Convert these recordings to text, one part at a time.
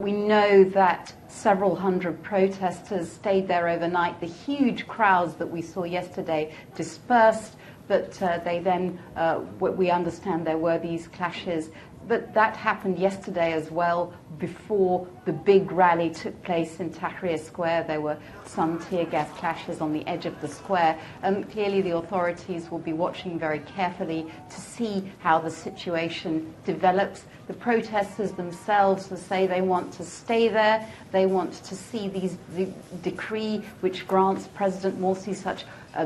We know that several hundred protesters stayed there overnight. The huge crowds that we saw yesterday dispersed, but they then, we understand there were these clashes. But that happened yesterday as well. Before the big rally took place in Tahrir Square, there were some tear gas clashes on the edge of the square. Clearly the authorities will be watching very carefully to see how the situation develops. The protesters themselves say they want to stay there. They want to see the decree which grants President Morsi such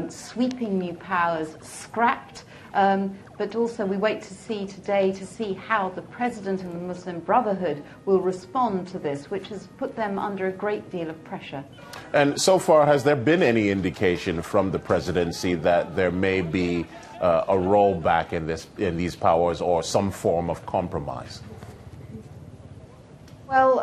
sweeping new powers scrapped. But also we wait to see today to see how the President and the Muslim Brotherhood will respond to this, which has put them under a great deal of pressure. And so far, has there been any indication from the presidency that there may be a rollback in these powers or some form of compromise? Well,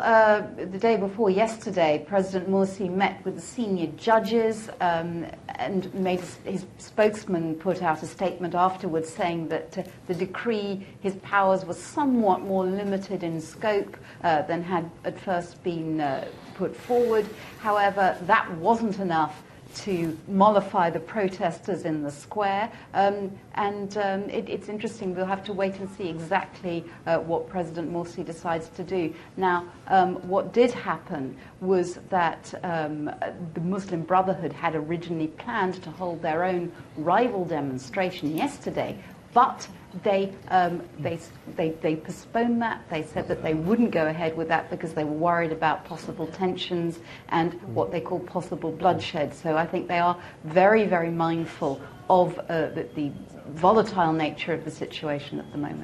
the day before yesterday, President Morsi met with the senior judges and made his spokesman put out a statement afterwards saying that the decree, his powers were somewhat more limited in scope than had at first been put forward. However, that wasn't enough to mollify the protesters in the square. It's interesting. We'll have to wait and see exactly what President Morsi decides to do. Now, what did happen was that the Muslim Brotherhood had originally planned to hold their own rival demonstration yesterday, but they postponed that. They said that they wouldn't go ahead with that because they were worried about possible tensions and what they call possible bloodshed. So I think they are very, very mindful of the volatile nature of the situation at the moment.